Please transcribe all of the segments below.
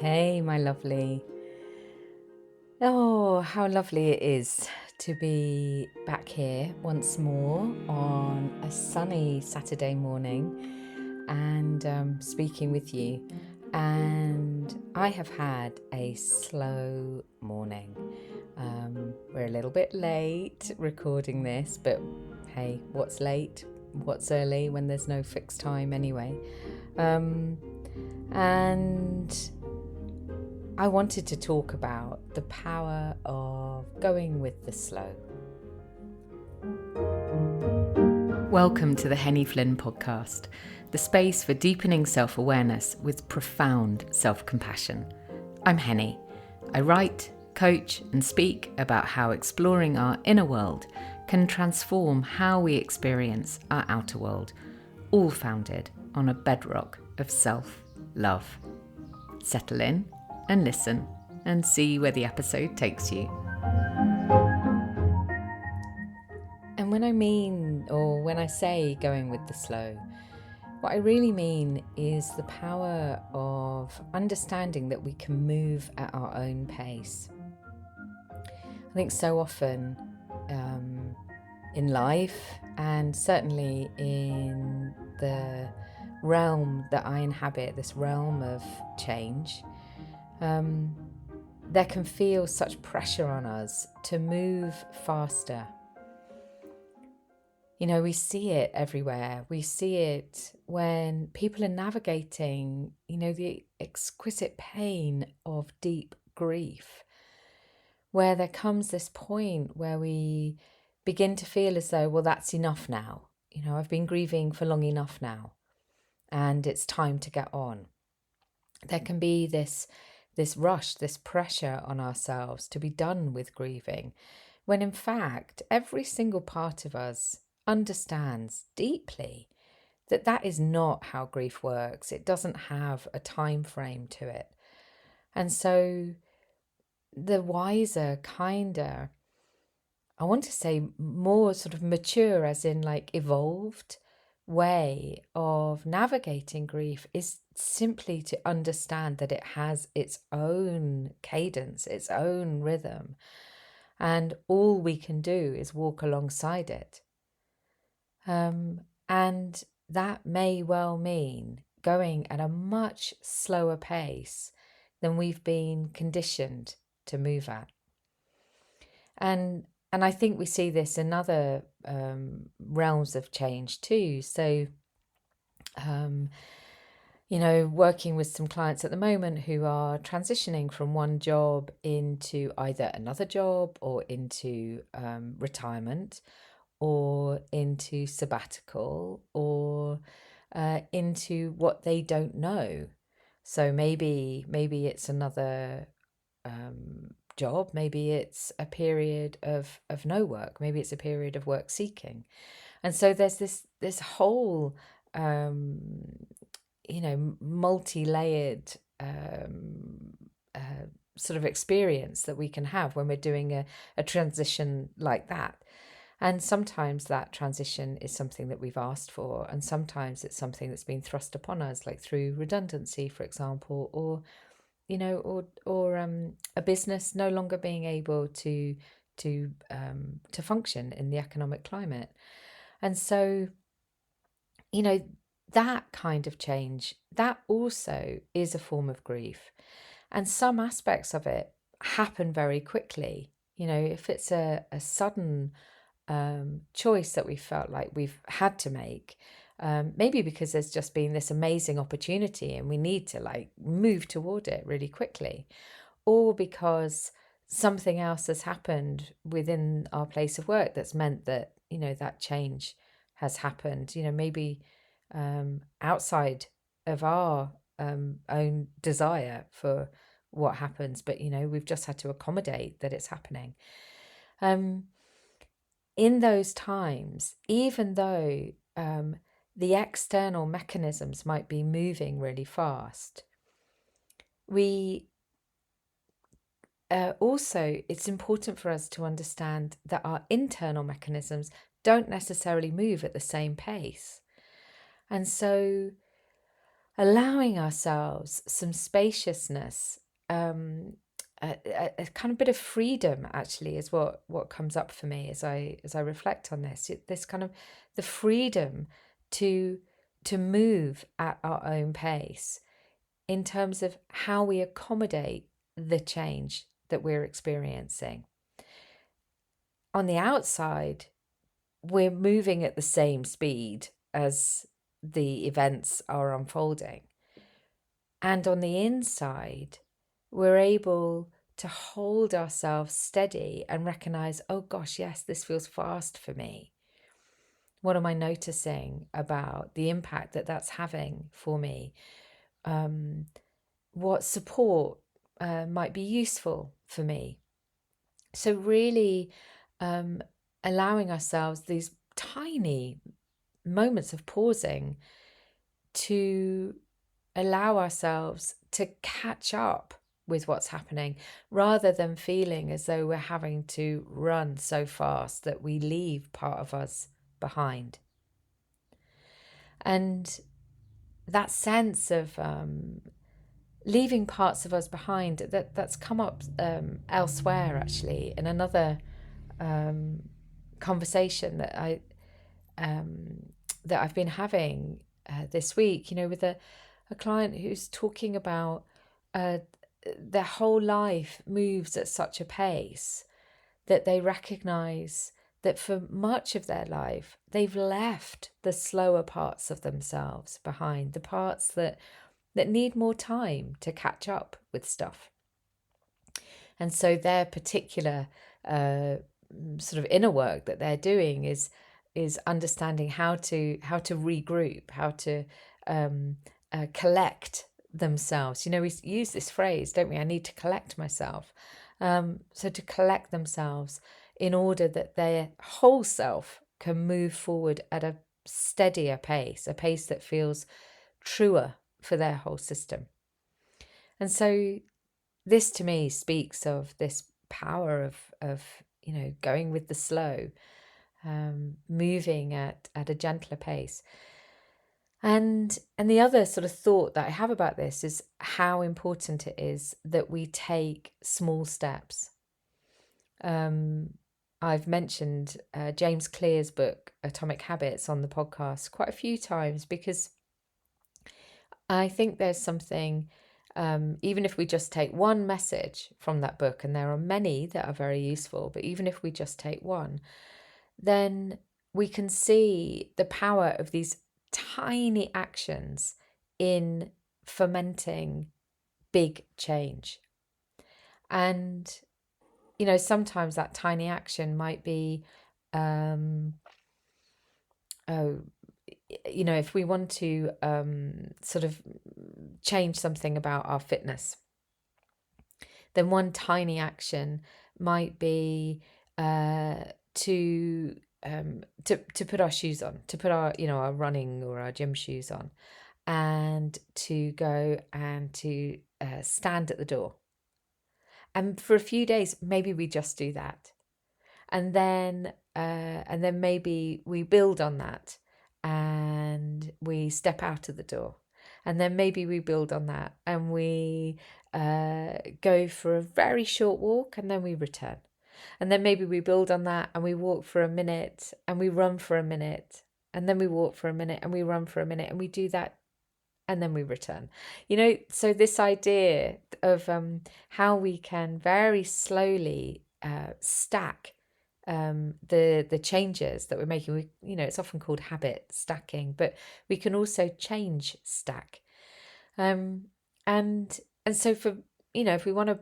Hey, my lovely. Oh, how lovely it is to be back here once more on a sunny Saturday morning and speaking with you. And I have had a slow morning. We're a little bit late recording this, but hey, what's late? What's early when there's no fixed time anyway? And I wanted to talk about the power of going with the slow. Welcome to the Henny Flynn podcast, the space for deepening self-awareness with profound self-compassion. I'm Henny. I write, coach, and speak about how exploring our inner world can transform how we experience our outer world, all founded on a bedrock of self-love. Settle in and listen and see where the episode takes you. And when I say going with the slow, what I really mean is the power of understanding that we can move at our own pace. I think so often in life, and certainly in the realm that I inhabit, this realm of change, there can feel such pressure on us to move faster. You know, we see it everywhere. We see it when people are navigating, the exquisite pain of deep grief, where there comes this point where we begin to feel as though, well, that's enough now. I've been grieving for long enough now, and it's time to get on. There can be this rush, this pressure on ourselves to be done with grieving, when in fact, every single part of us understands deeply that that is not how grief works. It doesn't have a time frame to it. And so the wiser, kinder, I want to say more sort of mature, as in like evolved way of navigating grief is simply to understand that it has its own cadence, its own rhythm, and all we can do is walk alongside it. And that may well mean going at a much slower pace than we've been conditioned to move at. And I think we see this in other realms of change too. So, working with some clients at the moment who are transitioning from one job into either another job or into retirement or into sabbatical or into what they don't know. So maybe it's another job, maybe it's a period of no work, maybe it's a period of work seeking. And so there's this whole multi-layered sort of experience that we can have when we're doing a transition like that. And sometimes that transition is something that we've asked for, and sometimes it's something that's been thrust upon us, like through redundancy, for example, or a business no longer being able to function in the economic climate. And so, that kind of change, that also is a form of grief. And some aspects of it happen very quickly. If it's a sudden choice that we felt like we've had to make, maybe because there's just been this amazing opportunity and we need to move toward it really quickly, or because something else has happened within our place of work that's meant that that change has happened, maybe outside of our own desire for what happens, but we've just had to accommodate that it's happening. In those times, even though the external mechanisms might be moving really fast, we also, it's important for us to understand that our internal mechanisms don't necessarily move at the same pace. And so allowing ourselves some spaciousness, a kind of bit of freedom actually is what comes up for me as I reflect on this. This kind of the freedom to move at our own pace in terms of how we accommodate the change that we're experiencing. On the outside, we're moving at the same speed as the events are unfolding. And on the inside, we're able to hold ourselves steady and recognize, oh gosh, yes, this feels fast for me. What am I noticing about the impact that that's having for me? What support might be useful for me? So really allowing ourselves these tiny moments of pausing to allow ourselves to catch up with what's happening rather than feeling as though we're having to run so fast that we leave part of us behind. And that sense of leaving parts of us behind, that's come up elsewhere actually in another conversation that I've been having this week, with a client who's talking about their whole life moves at such a pace that they recognize that for much of their life, they've left the slower parts of themselves behind, the parts that need more time to catch up with stuff. And so their particular sort of inner work that they're doing is understanding how to regroup, how to collect themselves. We use this phrase, don't we? I need to collect myself. So to collect themselves in order that their whole self can move forward at a steadier pace, a pace that feels truer for their whole system. And so this to me speaks of this power of going with the slow, moving at a gentler pace. And the other sort of thought that I have about this is how important it is that we take small steps. I've mentioned James Clear's book, Atomic Habits, on the podcast quite a few times because I think there's something, even if we just take one message from that book, and there are many that are very useful, but even if we just take one, then we can see the power of these tiny actions in fomenting big change. And, sometimes that tiny action might be, if we want to sort of change something about our fitness, then one tiny action might be to put our shoes on, to put our our running or our gym shoes on, and to go and to stand at the door. And for a few days, maybe we just do that, and then maybe we build on that, and we step out of the door, and then maybe we build on that, and we go for a very short walk, and then we return. And then maybe we build on that and we walk for a minute and we run for a minute, and then we walk for a minute and we run for a minute, and we do that and then we return. So this idea of how we can very slowly stack the changes that we're making. It's often called habit stacking, but we can also change stack. And so for, if we want to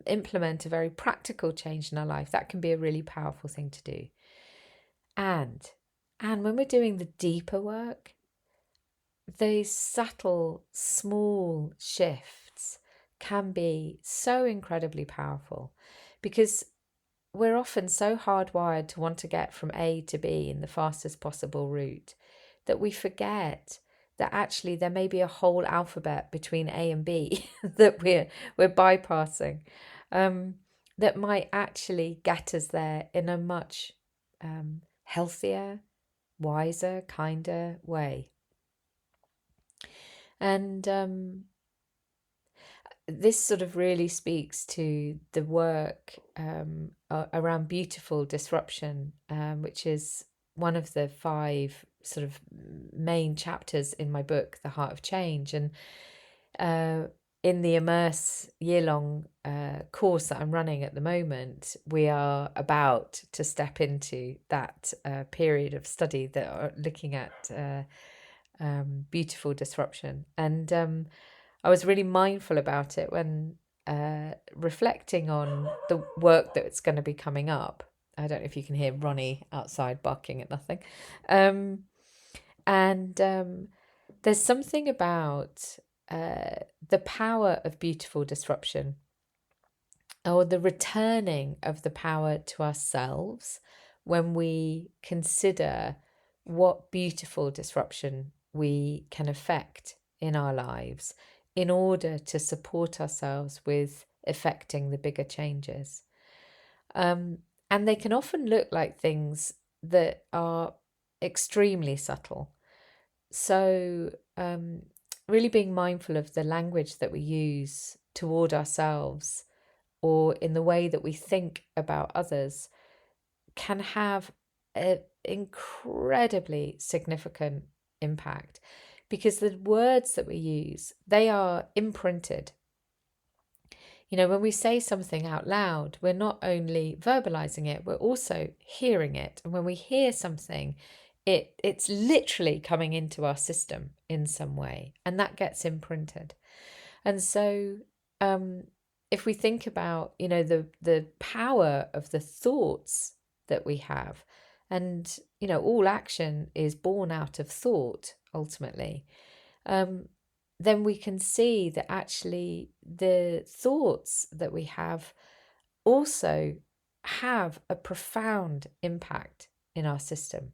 implement a very practical change in our life, that can be a really powerful thing to do. And when we're doing the deeper work, those subtle, small shifts can be so incredibly powerful, because we're often so hardwired to want to get from A to B in the fastest possible route that we forget that actually there may be a whole alphabet between A and B that we're bypassing, that might actually get us there in a much healthier, wiser, kinder way. And this sort of really speaks to the work around beautiful disruption, which is one of the 5 sort of main chapters in my book, The Heart of Change. And in the Immerse year-long course that I'm running at the moment, we are about to step into that period of study that are looking at beautiful disruption. And I was really mindful about it when reflecting on the work that's going to be coming up. I don't know if you can hear Ronnie outside barking at nothing. And there's something about the power of beautiful disruption, or the returning of the power to ourselves when we consider what beautiful disruption we can affect in our lives in order to support ourselves with effecting the bigger changes. And they can often look like things that are extremely subtle. So, really being mindful of the language that we use toward ourselves or in the way that we think about others can have an incredibly significant impact, because the words that we use, they are imprinted. When we say something out loud, we're not only verbalizing it, we're also hearing it. And when we hear something, it's literally coming into our system in some way, and that gets imprinted. And so if we think about, the power of the thoughts that we have, and, all action is born out of thought ultimately, then we can see that actually the thoughts that we have also have a profound impact in our system.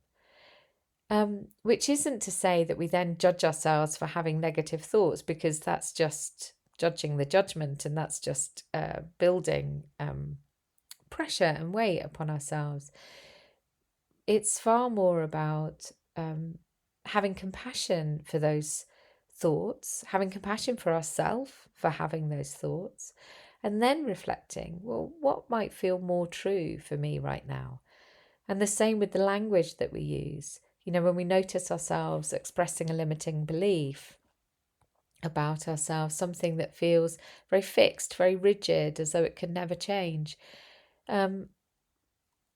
Which isn't to say that we then judge ourselves for having negative thoughts, because that's just judging the judgment, and that's just building pressure and weight upon ourselves. It's far more about having compassion for those thoughts, having compassion for ourselves for having those thoughts, and then reflecting, well, what might feel more true for me right now? And the same with the language that we use. When we notice ourselves expressing a limiting belief about ourselves, something that feels very fixed, very rigid, as though it can never change,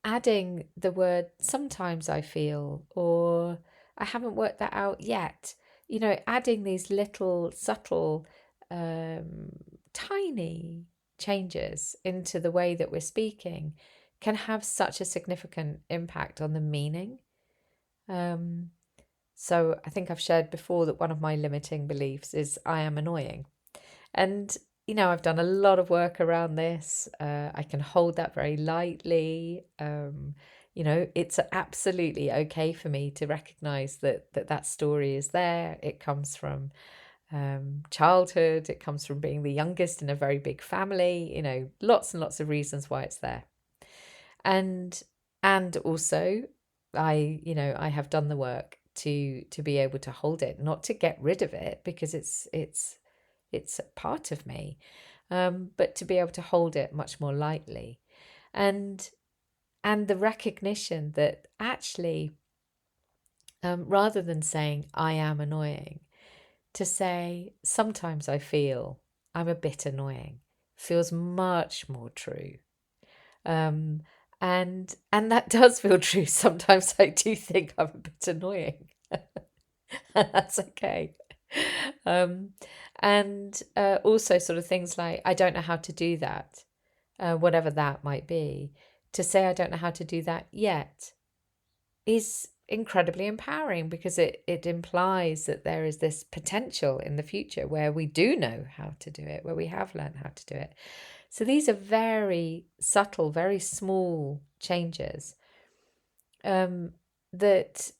adding the word "sometimes I feel," or "I haven't worked that out yet," adding these little subtle, tiny changes into the way that we're speaking can have such a significant impact on the meaning. So I think I've shared before that one of my limiting beliefs is I am annoying. And, I've done a lot of work around this. I can hold that very lightly. It's absolutely okay for me to recognize that story is there. It comes from childhood. It comes from being the youngest in a very big family, lots and lots of reasons why it's there. And also I have done the work to be able to hold it, not to get rid of it, because it's a part of me, but to be able to hold it much more lightly, and the recognition that actually, rather than saying I am annoying, to say sometimes I feel I'm a bit annoying feels much more true. And that does feel true. Sometimes I do think I'm a bit annoying. And that's okay. And also sort of things like, I don't know how to do that, whatever that might be. To say I don't know how to do that yet is incredibly empowering, because it implies that there is this potential in the future where we do know how to do it, where we have learned how to do it. So these are very subtle, very small changes that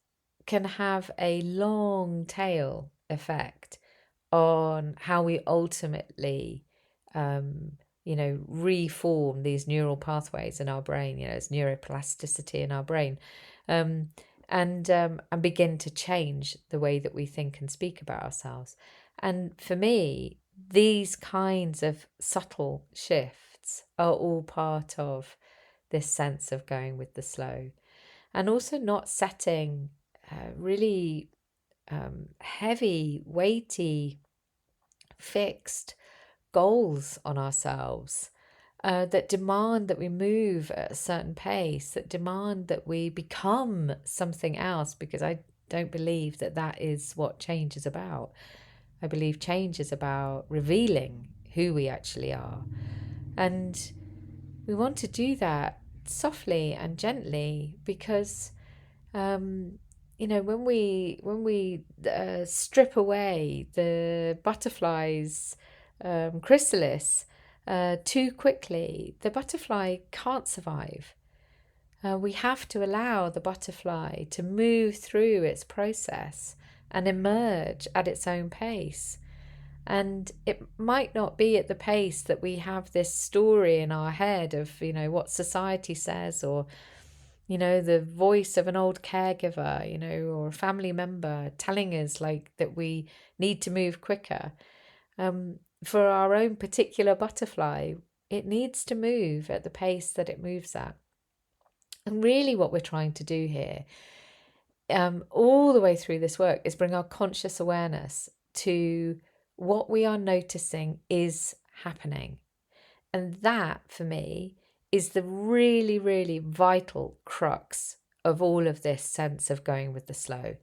can have a long tail effect on how we ultimately, reform these neural pathways in our brain. It's neuroplasticity in our brain, and begin to change the way that we think and speak about ourselves. And for me, these kinds of subtle shifts are all part of this sense of going with the slow, and also not setting really heavy, weighty, fixed goals on ourselves that demand that we move at a certain pace, that demand that we become something else, because I don't believe that that is what change is about. I believe change is about revealing who we actually are. And we want to do that softly and gently because when we strip away the butterfly's chrysalis too quickly, the butterfly can't survive. We have to allow the butterfly to move through its process and emerge at its own pace. And it might not be at the pace that we have this story in our head of, what society says, or the voice of an old caregiver, or a family member telling us like that we need to move quicker. For our own particular butterfly, it needs to move at the pace that it moves at. And really what we're trying to do here, all the way through this work, is bring our conscious awareness to what we are noticing is happening. And that, for me, is the really, really vital crux of all of this sense of going with the slow.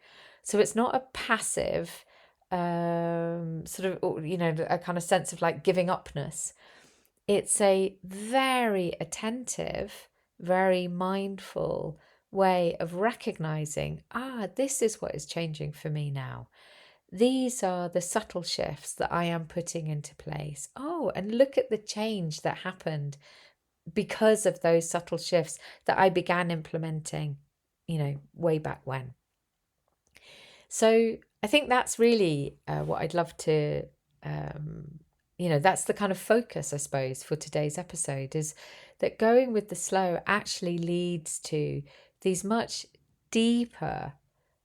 So it's not a passive sort of, a kind of sense of like giving upness. It's a very attentive, very mindful way of recognizing, this is what is changing for me now. These are the subtle shifts that I am putting into place. Oh, and look at the change that happened because of those subtle shifts that I began implementing, way back when. So I think that's really what I'd love to, that's the kind of focus, I suppose, for today's episode, is that going with the slow actually leads to these much deeper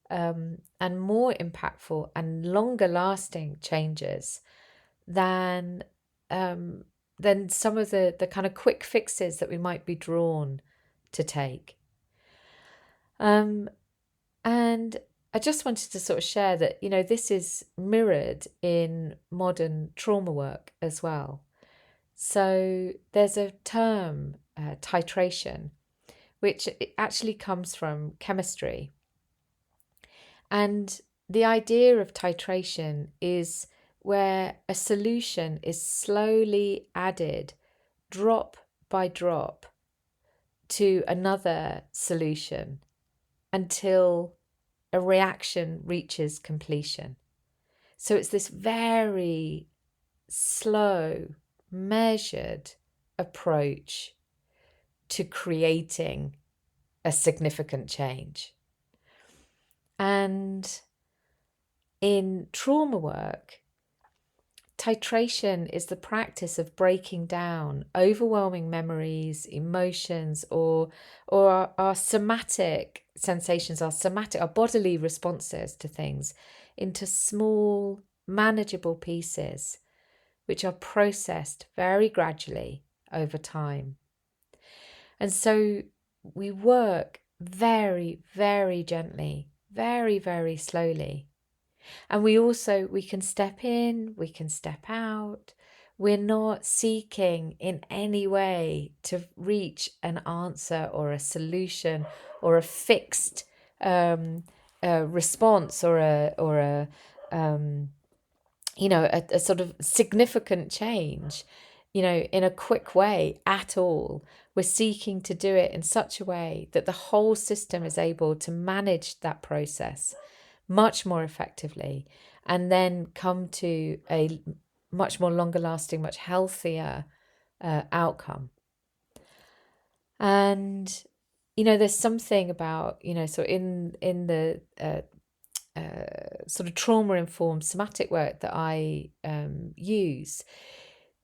and more impactful and longer lasting changes than some of the kind of quick fixes that we might be drawn to take. And I just wanted to sort of share that, this is mirrored in modern trauma work as well. So there's a term, titration, which actually comes from chemistry. And the idea of titration is where a solution is slowly added, drop by drop, to another solution until a reaction reaches completion. So it's this very slow, measured approach to creating a significant change. And in trauma work, titration is the practice of breaking down overwhelming memories, emotions, or our somatic sensations, our bodily responses to things, into small, manageable pieces, which are processed very gradually over time. And so we work very, very gently, very, very slowly. And we can step in, we can step out. We're not seeking in any way to reach an answer or a solution or a fixed response or a sort of significant change, in a quick way at all. We're seeking to do it in such a way that the whole system is able to manage that process much more effectively, and then come to a much more longer lasting, much healthier outcome. And there's something about so in the sort of trauma informed somatic work that I use,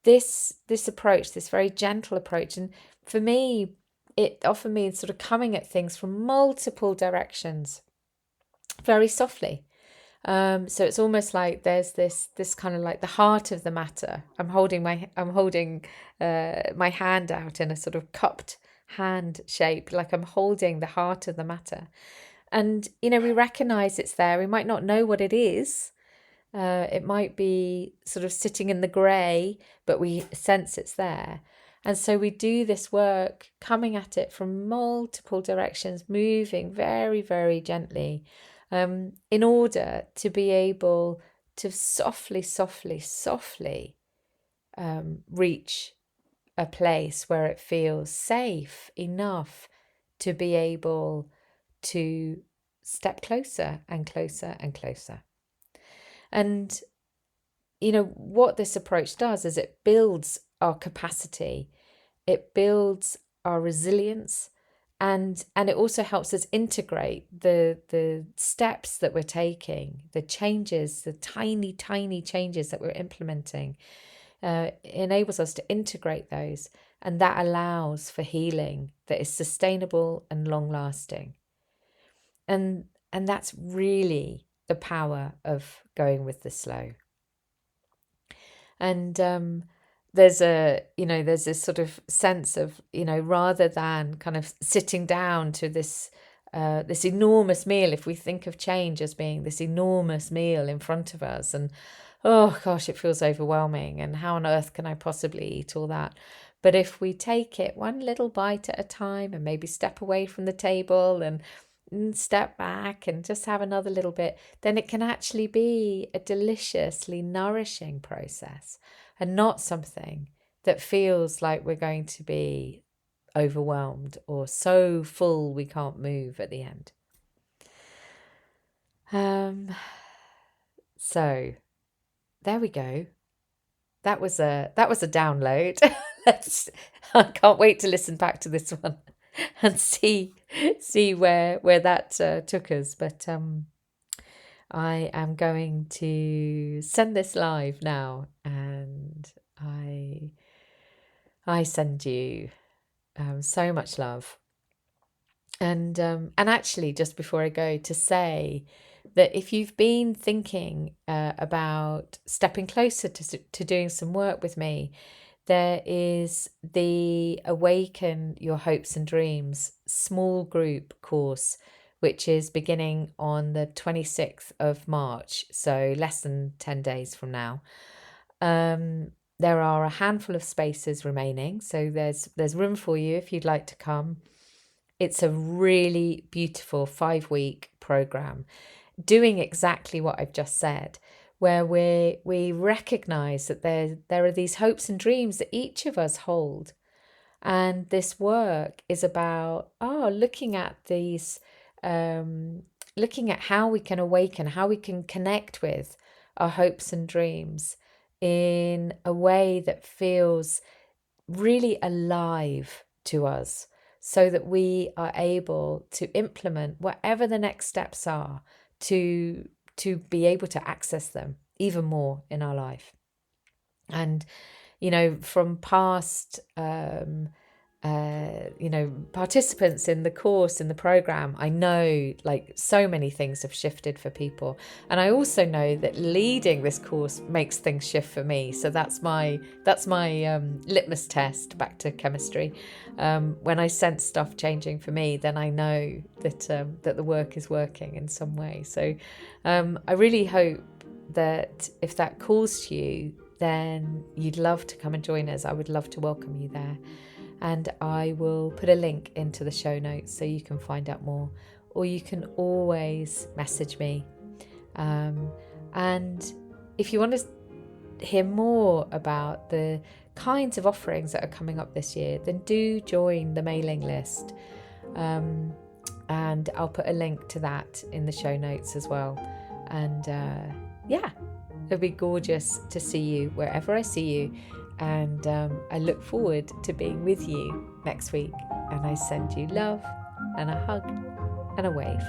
this approach, this very gentle approach, and for me it often means sort of coming at things from multiple directions very softly. So it's almost like there's this kind of like the heart of the matter. I'm holding my hand out in a sort of cupped hand shape, like I'm holding the heart of the matter. And, we recognize it's there. We might not know what it is. It might be sort of sitting in the grey, but we sense it's there. And so we do this work, coming at it from multiple directions, moving very, very gently, in order to be able to softly, softly, softly reach a place where it feels safe enough to be able to step closer and closer and closer. And, what this approach does is it builds our capacity, it builds our resilience, and it also helps us integrate the steps that we're taking, the changes, the tiny, tiny changes that we're implementing. Enables us to integrate those, and that allows for healing that is sustainable and long-lasting. And that's really the power of going with the slow. And there's this sort of sense of, rather than kind of sitting down to this enormous meal, if we think of change as being this enormous meal in front of us, and oh gosh, it feels overwhelming, and how on earth can I possibly eat all that? But if we take it one little bite at a time, and maybe step away from the table and step back and just have another little bit, then it can actually be a deliciously nourishing process, and not something that feels like we're going to be overwhelmed or so full we can't move at the end. So there we go. That was a download. I can't wait to listen back to this one and see where that took us. But I am going to send this live now, and I send you so much love. And actually, just before I go, to say that if you've been thinking about stepping closer to doing some work with me, there is the Awaken Your Hopes and Dreams small group course, which is beginning on the 26th of March, so less than 10 days from now. There are a handful of spaces remaining, so there's room for you if you'd like to come. It's a really beautiful 5-week program doing exactly what I've just said, where we recognize that there are these hopes and dreams that each of us hold. And this work is about looking at these, looking at how we can awaken, how we can connect with our hopes and dreams in a way that feels really alive to us, so that we are able to implement whatever the next steps are to be able to access them even more in our life. And, from past, participants in the course, in the program, I know like so many things have shifted for people. And I also know that leading this course makes things shift for me. So that's my litmus test back to chemistry. When I sense stuff changing for me, then I know that the work is working in some way. So I really hope that if that calls to you, then you'd love to come and join us. I would love to welcome you there. And I will put a link into the show notes so you can find out more, or you can always message me. And if you want to hear more about the kinds of offerings that are coming up this year, then do join the mailing list. And I'll put a link to that in the show notes as well. And it'll be gorgeous to see you wherever I see you. And I look forward to being with you next week. And I send you love and a hug and a wave.